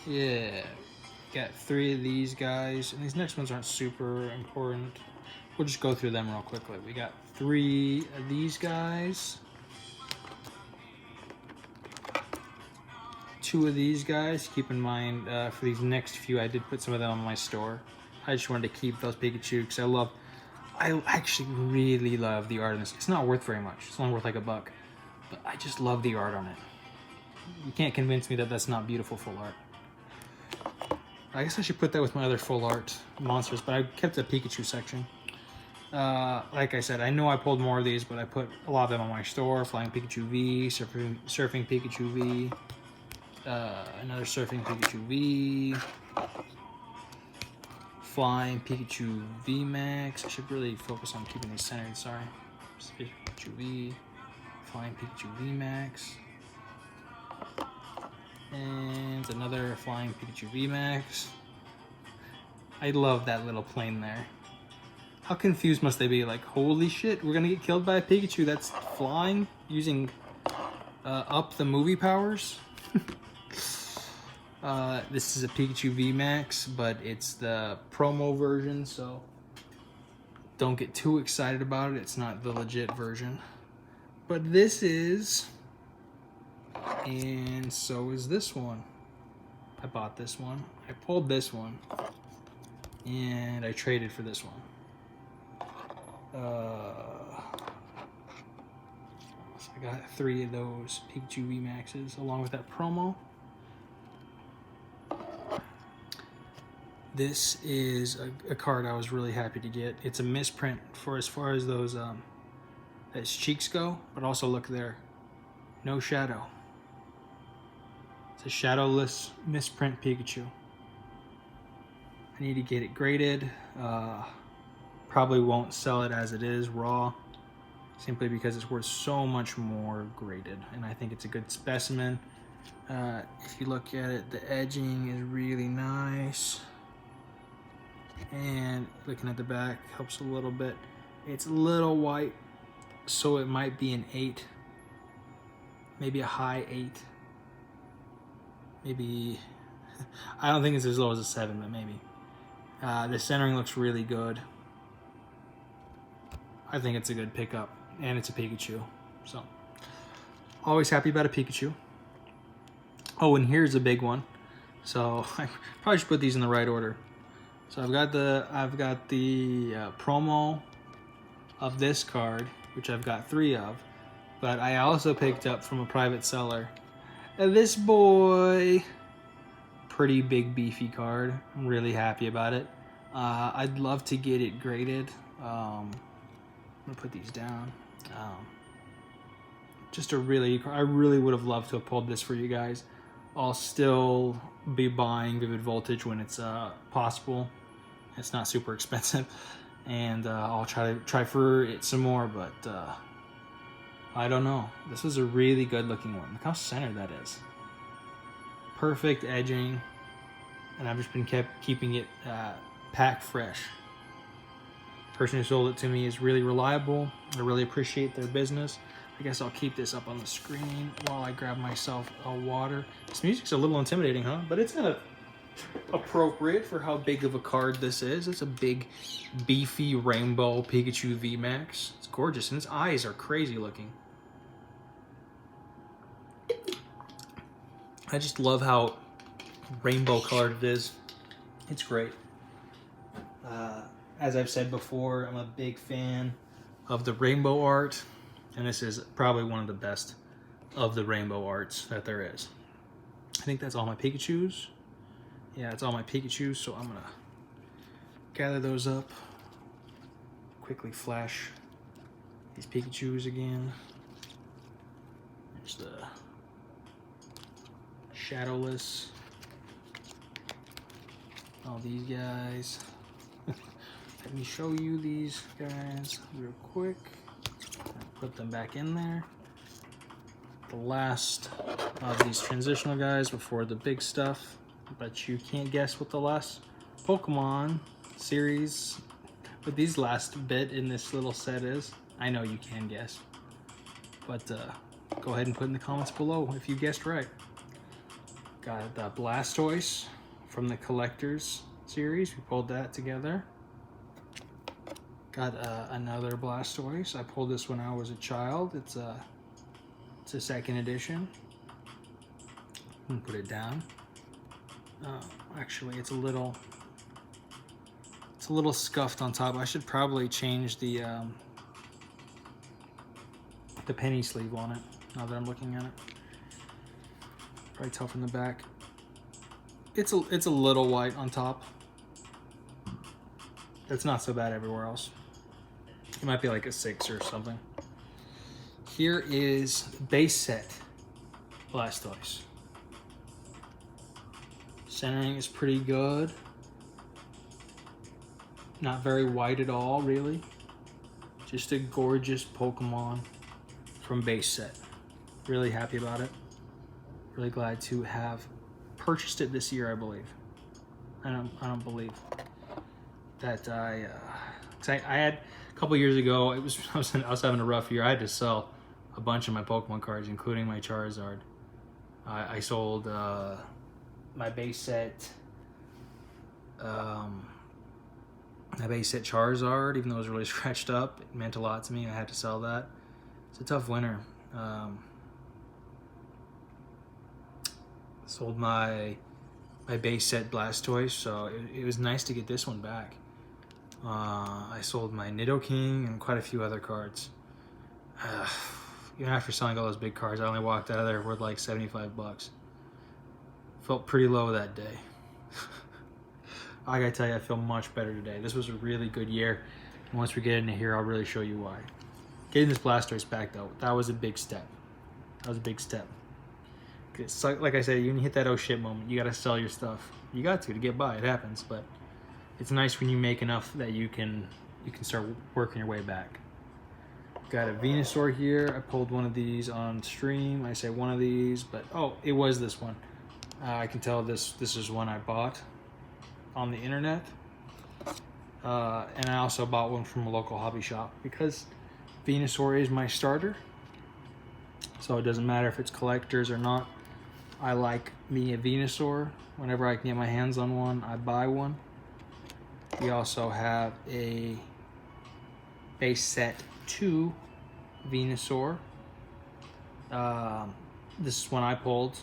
Yeah. Got 3 of these guys, and these next ones aren't super important. We'll just go through them real quickly. We got 3 of these guys. 2 of these guys. Keep in mind, for these next few, I did put some of them on my store. I just wanted to keep those Pikachu because I actually really love the art of this. It's not worth very much. It's only worth like $1. But I just love the art on it. You can't convince me that that's not beautiful full art. I guess I should put that with my other full art monsters, but I kept the Pikachu section. Like I said, I know I pulled more of these, but I put a lot of them on my store. Flying Pikachu V, Surfing Pikachu V, another Surfing Pikachu V, Flying Pikachu V-Max. I should really focus on keeping these centered, sorry. Pikachu V, Flying Pikachu V-Max, and another Flying Pikachu V-Max. I love that little plane there. How confused must they be? Like, holy shit, we're gonna get killed by a Pikachu that's flying using up the movie powers? This is a Pikachu V-Max, but it's the promo version, so don't get too excited about it. It's not the legit version. But this is, and so is this one. I bought this one. I pulled this one, and I traded for this one. So I got 3 of those Pikachu V-Maxes along with that promo. This is a card I was really happy to get. It's a misprint for as far as those as cheeks go, but also look there, no shadow. It's a shadowless misprint Pikachu. I need to get it graded. Probably won't sell it as it is raw, simply because it's worth so much more graded, and I think it's a good specimen. If you look at it, the edging is really nice, and looking at the back helps a little bit. It's a little white, so it might be an 8, maybe a high 8, maybe. I don't think it's as low as a 7, but maybe. The centering looks really good. I think it's a good pickup, and it's a Pikachu, so always happy about a Pikachu. Oh, and here's a big one. So I probably should put these in the right order. So I've got the promo of this card, which I've got 3 of, but I also picked up from a private seller this boy. Pretty big beefy card. I'm really happy about it. I'd love to get it graded. I'm gonna put these down. Just I really would have loved to have pulled this for you guys. I'll still be buying Vivid Voltage when it's possible. It's not super expensive, and I'll try for it some more. But I don't know. This was a really good looking one. Look how centered that is. Perfect edging, and I've just been keeping it pack fresh. The person who sold it to me is really reliable. I really appreciate their business. I guess I'll keep this up on the screen while I grab myself a water. This music's a little intimidating, huh? But it's kind of appropriate for how big of a card this is. It's a big, beefy rainbow Pikachu V-Max. It's gorgeous, and its eyes are crazy looking. I just love how rainbow colored it is. It's great. As I've said before, I'm a big fan of the rainbow art, and this is probably one of the best of the rainbow arts that there is. I think that's all my Pikachus. Yeah, it's all my Pikachus, so I'm gonna gather those up. Quickly flash these Pikachus again. There's the shadowless. All these guys. Let me show you these guys real quick. Put them back in there. The last of these transitional guys before the big stuff. But you can't guess what the last Pokemon series with these last bit in this little set is. I know you can guess. But go ahead and put in the comments below if you guessed right. Got the Blastoise from the Collector's series. We pulled that together. Got another Blastoise. I pulled this when I was a child. It's a second edition. I'm gonna put it down. Actually, it's a little scuffed on top. I should probably change the penny sleeve on it. now that I'm looking at it. Probably tell from the back. It's a little white on top. It's not so bad everywhere else. It might be like a 6 or something. Here is base set Blastoise. Centering is pretty good. Not very white at all, really. Just a gorgeous Pokemon from base set. Really happy about it. Really glad to have purchased it this year, I believe. I don't believe that I had a couple years ago. I was having a rough year. I had to sell a bunch of my Pokemon cards, including my Charizard. I sold my base set. My base set Charizard, even though it was really scratched up, it meant a lot to me. I had to sell that. It's a tough winter. Sold my base set Blastoise, so it was nice to get this one back. I sold my Nidoking and quite a few other cards. Even after selling all those big cards, I only walked out of there with like 75 bucks. Felt pretty low that day. I gotta tell you, I feel much better today. This was a really good year. And once we get into here, I'll really show you why. Getting this Blastoise back though, that was a big step. That was a big step. It's like I said, you hit that oh shit moment. You gotta sell your stuff. You got to get by. It happens, but it's nice when you make enough that you can start working your way back. Got a Venusaur here. I pulled one of these on stream. I say one of these, but oh, it was this one. I can tell this is one I bought on the internet. And I also bought one from a local hobby shop because Venusaur is my starter. So it doesn't matter if it's collectors or not. I like me a Venusaur. Whenever I can get my hands on one, I buy one. We also have a base set 2 Venusaur. This is one I pulled.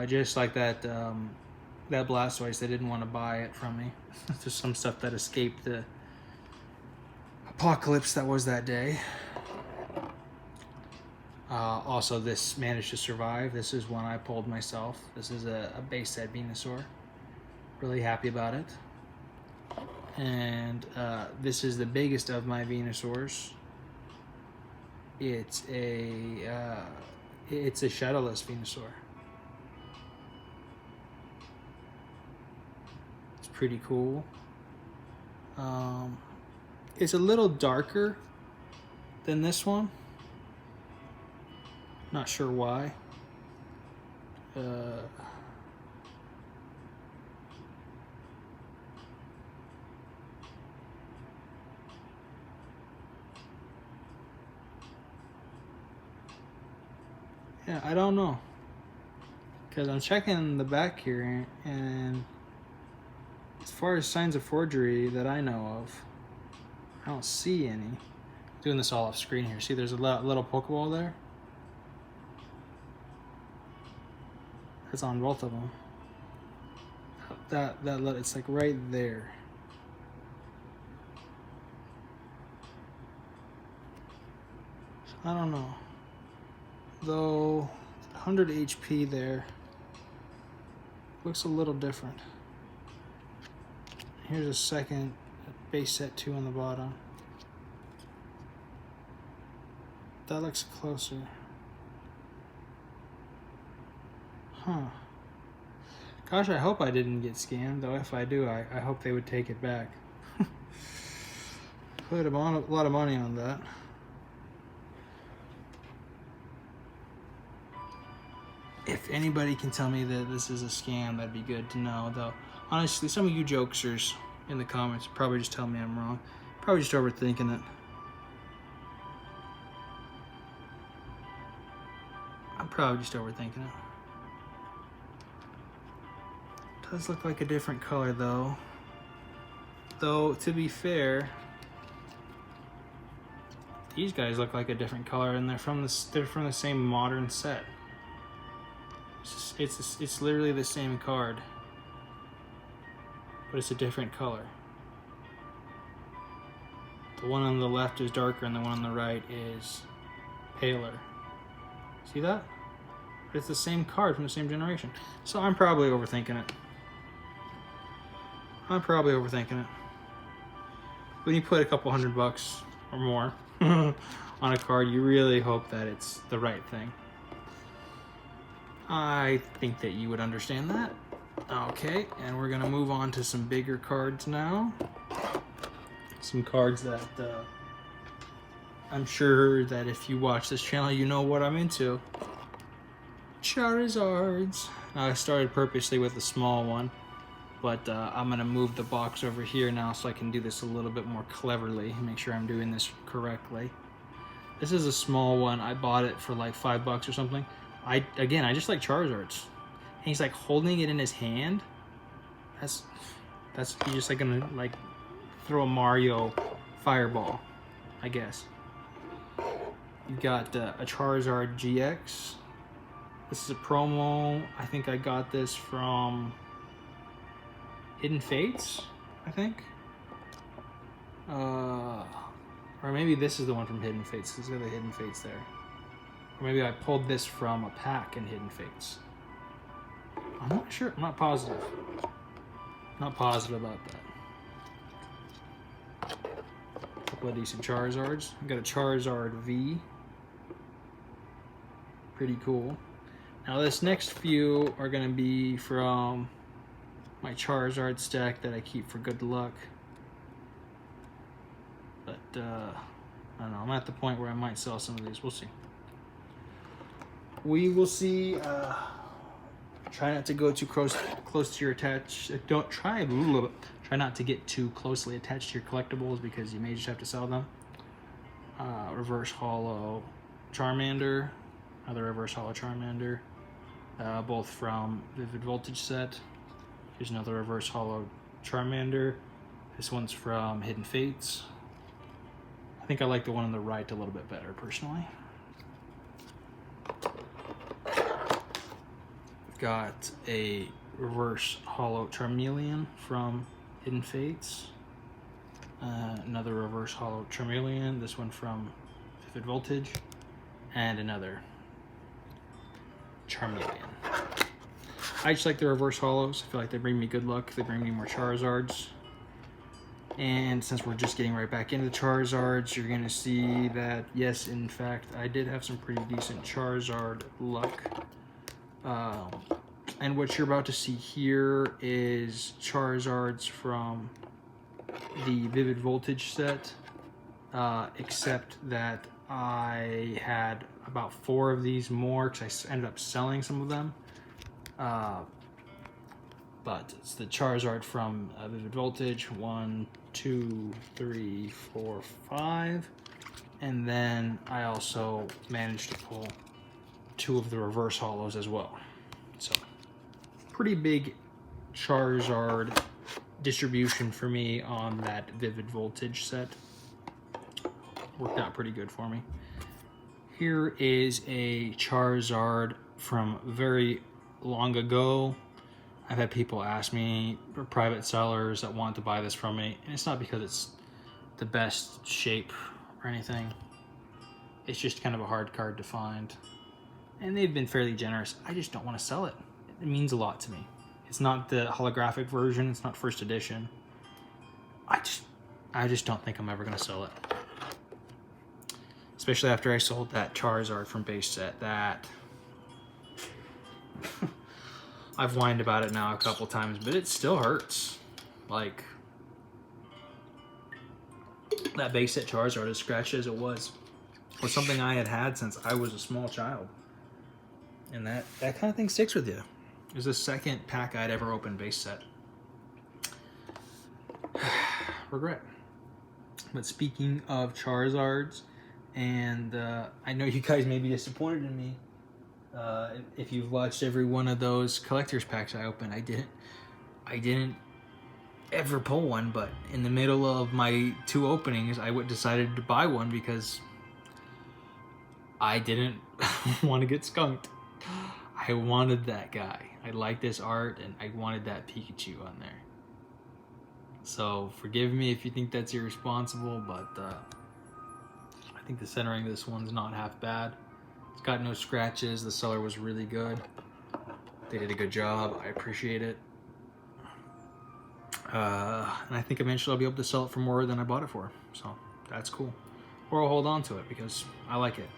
Just like that that Blastoise, they didn't want to buy it from me. There's some stuff that escaped the apocalypse that was that day. Also, this managed to survive. This is one I pulled myself. This is a base set Venusaur. Really happy about it. And this is the biggest of my Venusaurs. It's a shadowless Venusaur. It's pretty cool. It's a little darker than this one. Not sure why. Yeah, I don't know. Because I'm checking the back here, and as far as signs of forgery that I know of, I don't see any. I'm doing this all off screen here. See, there's a little Pokeball there. That's on both of them. It's like right there. So I don't know. Though 100 HP there looks a little different. Here's a second base set 2 on the bottom. That looks closer. Huh. Gosh, I hope I didn't get scammed, though. If I do, I hope they would take it back. Put a lot of money on that. If anybody can tell me that this is a scam, that'd be good to know, though. Honestly, some of you jokesters in the comments probably just tell me I'm wrong. Probably just overthinking it. I'm probably just overthinking it. Does look like a different color though. Though to be fair, these guys look like a different color, and they're from the same modern set. It's literally the same card, but it's a different color. The one on the left is darker, and the one on the right is paler. See that? It's the same card from the same generation. So I'm probably overthinking it. When you put a couple $100 or more on a card, you really hope that it's the right thing. I think that you would understand that. Okay, and we're gonna move on to some bigger cards now. Some cards that I'm sure that if you watch this channel, you know what I'm into. Charizards. Now, I started purposely with the small one, but I'm gonna move the box over here now so I can do this a little bit more cleverly, make sure I'm doing this correctly. This is a small one. I bought it for like $5 or something. I just like Charizards. And he's like holding it in his hand. That's he's just like gonna like throw a Mario fireball, I guess. You've got a Charizard Gx. This is a promo. I think I got this from Hidden Fates, I think. Or maybe this is the one from Hidden Fates. There's got the Hidden Fates there. Or maybe I pulled this from a pack in Hidden Fates. I'm not sure. I'm not positive. Not positive about that. A couple of decent Charizards. I've got a Charizard V. Pretty cool. Now this next few are going to be from my Charizard stack that I keep for good luck. But, I don't know. I'm at the point where I might sell some of these. We'll see. We will see. Try not to go too close to your attached. Try not to get too closely attached to your collectibles because you may just have to sell them. Reverse Holo Charmander. Another Reverse Holo Charmander. Both from Vivid Voltage set. Here's another Reverse Holo Charmander. This one's from Hidden Fates. I think I like the one on the right a little bit better, personally. Got a Reverse Holo Charmeleon from Hidden Fates. Another Reverse Holo Charmeleon, this one from Vivid Voltage. And another Charmeleon. I just like the Reverse Holos. I feel like they bring me good luck. They bring me more Charizards. And since we're just getting right back into the Charizards, you're going to see that, yes, in fact, I did have some pretty decent Charizard luck. And what you're about to see here is Charizards from the Vivid Voltage set, except that I had about 4 of these more because I ended up selling some of them. But it's the Charizard from Vivid Voltage, 1, 2, 3, 4, 5. And then I also managed to pull 2 of the Reverse Holos as well. So, pretty big Charizard distribution for me on that Vivid Voltage set. Worked out pretty good for me. Here is a Charizard from very long ago. I've had people ask me, or private sellers that want to buy this from me, and it's not because it's the best shape or anything. It's just kind of a hard card to find. And they've been fairly generous. I just don't want to sell it. It means a lot to me. It's not the holographic version. It's not first edition. I just don't think I'm ever going to sell it. Especially after I sold that Charizard from base set. That I've whined about it now a couple times, but it still hurts. Like, that base set Charizard, as scratchy as it was something I had since I was a small child. And that kind of thing sticks with you. It was the second pack I'd ever opened base set. Regret. But speaking of Charizards, and I know you guys may be disappointed in me if you've watched every one of those collector's packs I opened. I didn't ever pull one, but in the middle of my 2 openings, I decided to buy one because I didn't want to get skunked. I wanted that guy. I like this art, and I wanted that Pikachu on there. So forgive me if you think that's irresponsible, but I think the centering of this one's not half bad. It's got no scratches. The seller was really good. They did a good job. I appreciate it. And I think eventually I'll be able to sell it for more than I bought it for. So that's cool. Or I'll hold on to it because I like it.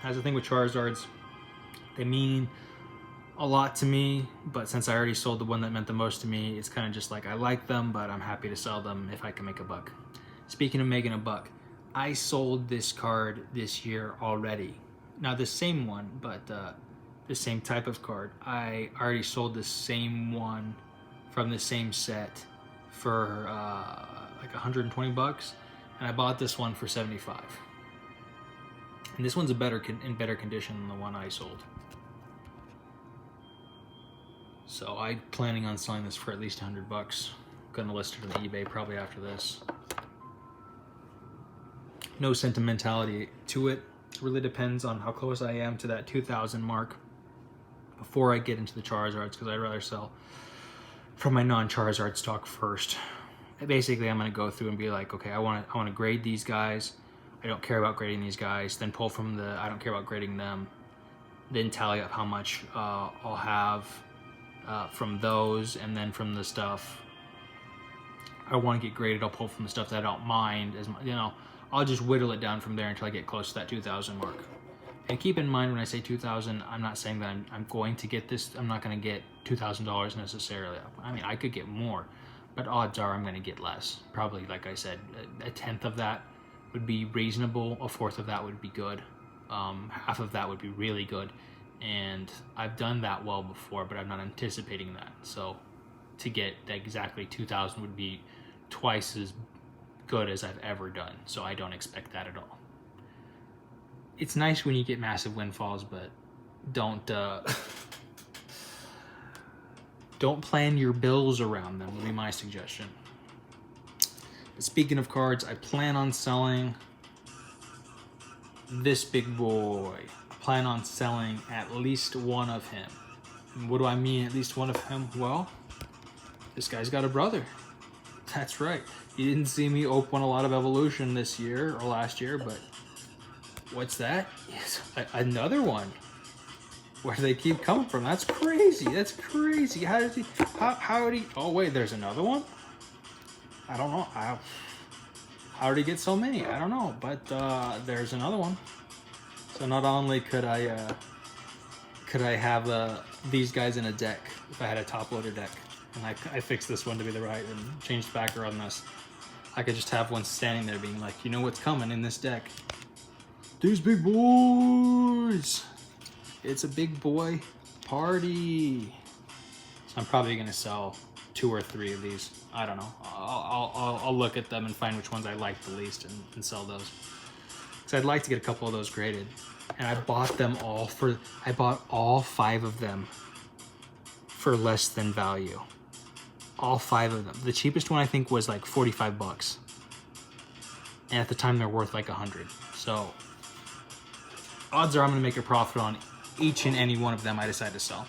That's the thing with Charizards. They mean a lot to me, but since I already sold the one that meant the most to me, it's kind of just like I like them, but I'm happy to sell them if I can make a buck. Speaking of making a buck, I sold this card this year already. Not the same one, but the same type of card. I already sold the same one from the same set for like 120 bucks, and I bought this one for 75. And this one's in better condition than the one I sold. So I'm planning on selling this for at least 100 bucks. Gonna list it on eBay probably after this. No sentimentality to it. It really depends on how close I am to that 2,000 mark before I get into the Charizards, because I'd rather sell from my non-Charizard stock first. Basically, I'm gonna go through and be like, okay, I want to grade these guys. I don't care about grading these guys. Then pull from the I don't care about grading them. Then tally up how much I'll have from those, and then from the stuff I want to get graded, I'll pull from the stuff that I don't mind as much. You know, I'll just whittle it down from there until I get close to that 2,000 mark. And keep in mind when I say 2,000, I'm not saying that I'm going to get this. I'm not going to get $2,000 necessarily. I mean, I could get more, but odds are I'm going to get less. Probably, like I said, a tenth of that would be reasonable. A fourth of that would be good. Half of that would be really good. And I've done that well before, but I'm not anticipating that. So to get exactly 2,000 would be twice as good as I've ever done. So I don't expect that at all. It's nice when you get massive windfalls, but don't plan your bills around them would be my suggestion. But speaking of cards, I plan on selling this big boy. Plan on selling at least one of him. And what do I mean at least one of him? Well, this guy's got a brother. That's right. You didn't see me open a lot of evolution this year or last year, but what's that? Yes, another one. Where do they keep coming from? That's crazy. That's crazy. How did he? Oh wait, there's another one. I don't know. How did he get so many? I don't know, but there's another one. So not only could I have these guys in a deck if I had a top loader deck, and I fixed this one to be the right and changed backer on this, I could just have one standing there being like, you know what's coming in this deck? These big boys. It's a big boy party. So I'm probably gonna sell 2 or 3 of these. I don't know. I'll look at them and find which ones I like the least and sell those. So I'd like to get a couple of those graded, and I bought them all I bought all 5 of them for less than value. All 5 of them. The cheapest one I think was like 45 bucks, and at the time they're worth like 100. So odds are I'm gonna make a profit on each and any one of them I decide to sell.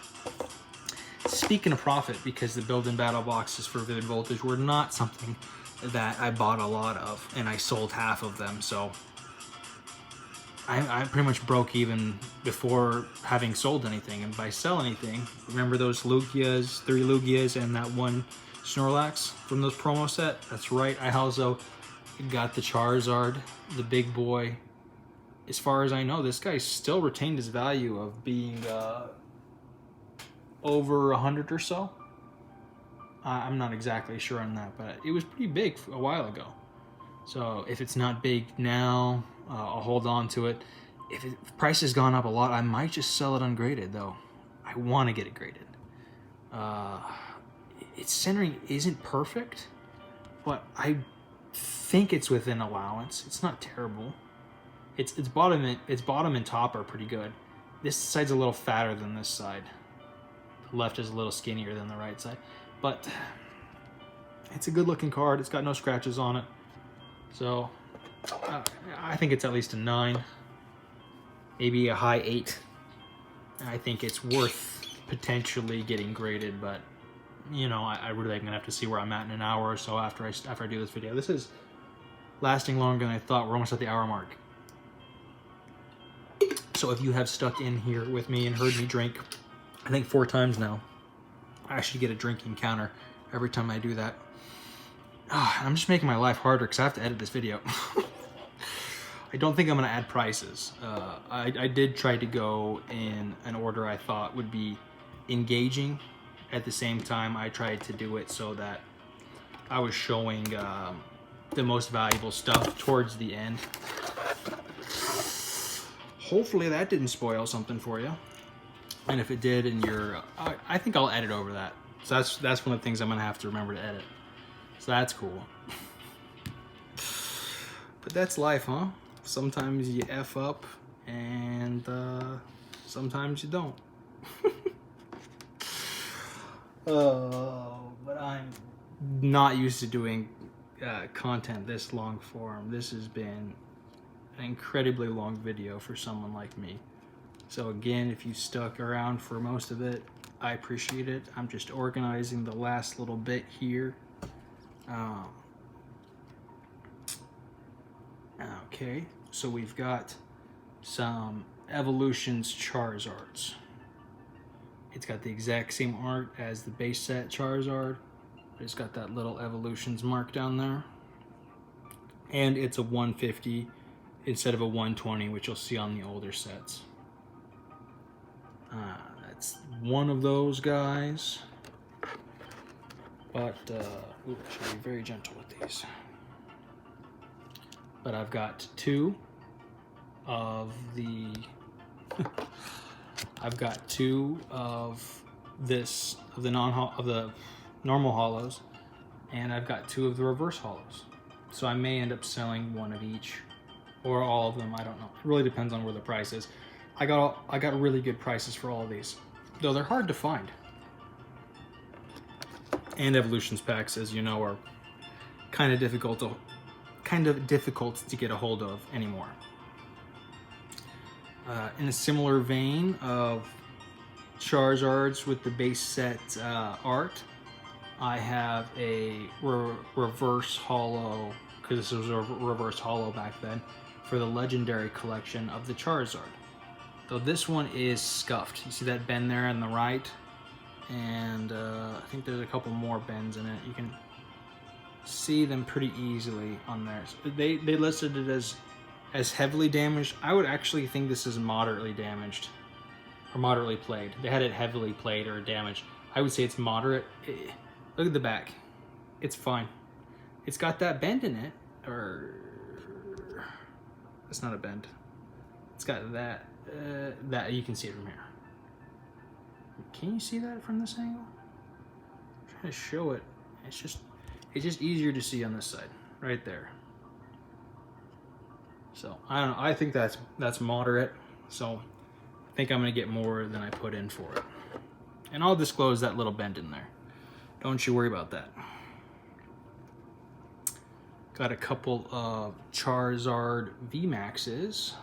Speaking of profit, because the build-in battle boxes for Vivid Voltage were not something that I bought a lot of, and I sold half of them, so I pretty much broke even before having sold anything. And by sell anything, remember those Lugias, 3 Lugias, and that 1 Snorlax from those promo set? That's right, I also got the Charizard, the big boy. As far as I know, this guy still retained his value of being over 100 or so. I'm not exactly sure on that, but it was pretty big a while ago. So if it's not big now, I'll hold on to it. If the price has gone up a lot, I might just sell it ungraded, though. I want to get it graded. Its centering isn't perfect, but I think it's within allowance. It's not terrible. Its bottom and top are pretty good. This side's a little fatter than this side. The left is a little skinnier than the right side, but it's a good looking card. It's got no scratches on it, so I think it's at least a 9, maybe a high 8. I think it's worth potentially getting graded, but you know, I really am gonna have to see where I'm at in an hour or so after I do this video. This is lasting longer than I thought. We're almost at the hour mark. So if you have stuck in here with me and heard me drink, I think 4 times now, I actually get a drinking counter every time I do that. I'm just making my life harder because I have to edit this video. I don't think I'm gonna add prices. I did try to go in an order I thought would be engaging. At the same time, I tried to do it so that I was showing the most valuable stuff towards the end. Hopefully that didn't spoil something for you. And if it did, and I think I'll edit over that. So that's one of the things I'm gonna have to remember to edit. So that's cool. But that's life, huh? Sometimes you F up, and sometimes you don't. But I'm not used to doing content this long form. This has been an incredibly long video for someone like me. So again, if you stuck around for most of it, I appreciate it. I'm just organizing the last little bit here. Okay, so we've got some Evolutions Charizards. It's got the exact same art as the base set Charizard. It's got that little Evolutions mark down there. And it's a 150 instead of a 120, which you'll see on the older sets. That's one of those guys. But, I should be very gentle with these. But I've got 2 of the... I've got 2 of this, of the normal holos, and I've got 2 of the reverse holos. So I may end up selling 1 of each, or all of them, I don't know. It really depends on where the price is. I got really good prices for all of these, though they're hard to find. And Evolutions packs, as you know, are kind of difficult to get a hold of anymore. In a similar vein of Charizards with the base set art, I have a reverse holo, because this was a reverse holo back then, for the legendary collection of the Charizard. Though this one is scuffed. You see that bend there on the right? And I think there's a couple more bends in it. You can see them pretty easily on there. So they listed it as heavily damaged. I would actually think this is moderately damaged or moderately played. They had it heavily played or damaged. I would say it's moderate. Look at the back. It's fine. It's got that bend in it, or it's not a bend. It's got that that you can see it from here. Can you see that from this angle? I'm trying to show it. It's just easier to see on this side, right there. So I don't know. I think that's moderate. So I think I'm gonna get more than I put in for it, and I'll disclose that little bend in there. Don't you worry about that. Got a couple of Charizard V-Maxes.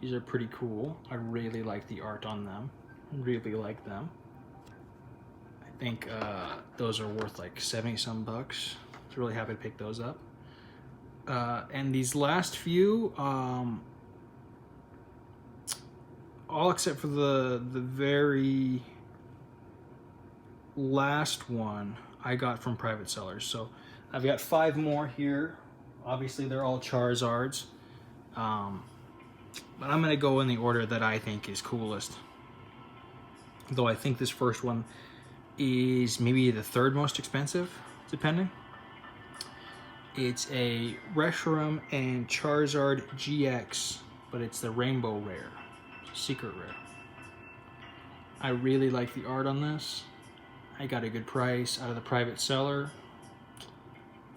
These are pretty cool. I really like the art on them. Really like them. I think those are worth like 70 some bucks. I was really happy to pick those up. And these last few, all except for the very last one, I got from private sellers. So I've got 5 more here. Obviously they're all Charizards. But I'm gonna go in the order that I think is coolest. Though I think this first one is maybe the 3rd most expensive, depending. It's a Reshiram and Charizard Gx, but it's the Rainbow Rare, Secret Rare. I really like the art on this. I got a good price out of the private seller.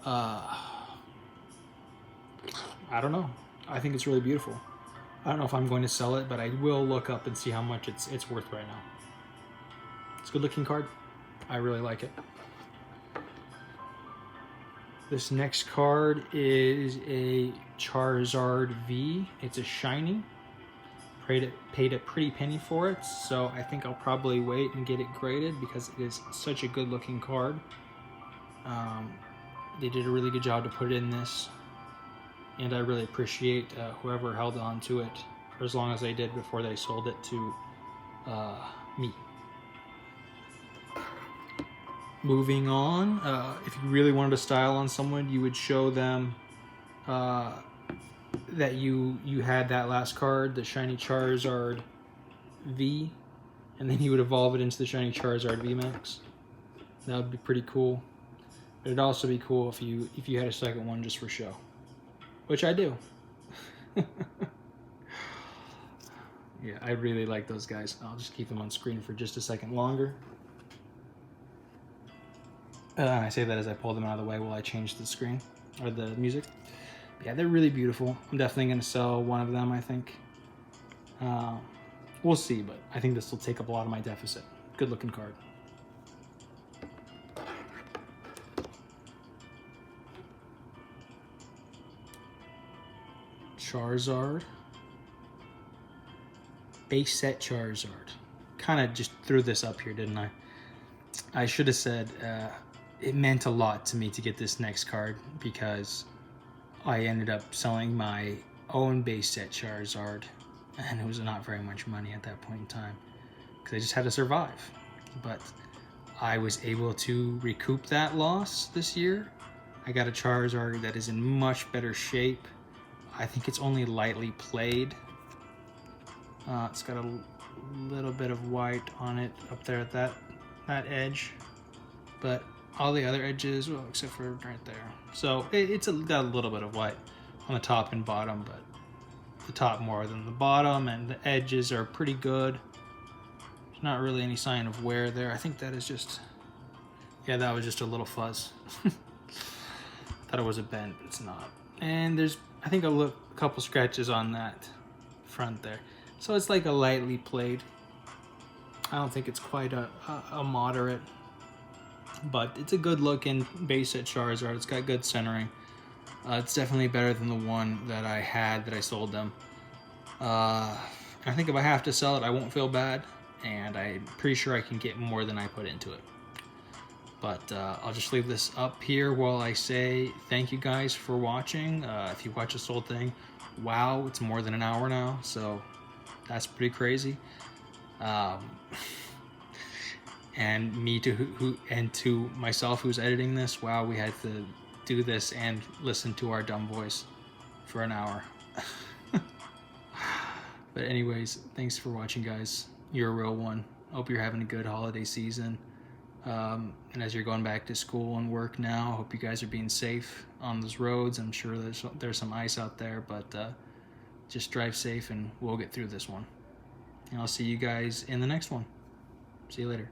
I don't know. I think it's really beautiful. I don't know if I'm going to sell it, but I will look up and see how much it's worth right now. It's a good looking card. I really like it. This next card is a Charizard V. It's a shiny. Paid a pretty penny for it, so I think I'll probably wait and get it graded because it is such a good looking card. They did a really good job to put it in this and I really appreciate whoever held on to it for as long as they did before they sold it to me. Moving on, if you really wanted to style on someone, you would show them that you had that last card, the shiny Charizard V, and then you would evolve it into the shiny Charizard V-Max. That would be pretty cool. It'd also be cool if you had a second one just for show, which I do. Yeah, I really like those guys. I'll just keep them on screen for just a second longer. I say that as I pull them out of the way while I change the screen or the music. But yeah, they're really beautiful. I'm definitely going to sell one of them, I think. We'll see, but I think this will take up a lot of my deficit. Good looking card. Charizard. Base set Charizard. Kind of just threw this up here, didn't I? I should have said it meant a lot to me to get this next card because I ended up selling my own base set Charizard, and it was not very much money at that point in time because I just had to survive. But I was able to recoup that loss this year. I got a Charizard that is in much better shape. I think it's only lightly played. It's got a little bit of white on it up there at that edge, but all the other edges, well, except for right there. So it's got a little bit of white on the top and bottom, but the top more than the bottom, and the edges are pretty good. There's not really any sign of wear there. I think that is just, yeah, that was just a little fuzz. Thought it was a bend, but it's not. And there's, I think, a couple scratches on that front there. So it's like a lightly played. I don't think it's quite a moderate, but it's a good looking base set Charizard. It's got good centering. It's definitely better than the one that I had that I sold them. I think if I have to sell it, I won't feel bad, and I'm pretty sure I can get more than I put into it. But I'll just leave this up here while I say thank you guys for watching. If you watch this whole thing, wow, it's more than an hour now, so that's pretty crazy. And me to myself who's editing this, wow, we had to do this and listen to our dumb voice for an hour. But anyways, thanks for watching, guys. You're a real one. Hope you're having a good holiday season. And as you're going back to school and work now, hope you guys are being safe on those roads. I'm sure there's some ice out there, but just drive safe and we'll get through this one. And I'll see you guys in the next one. See you later.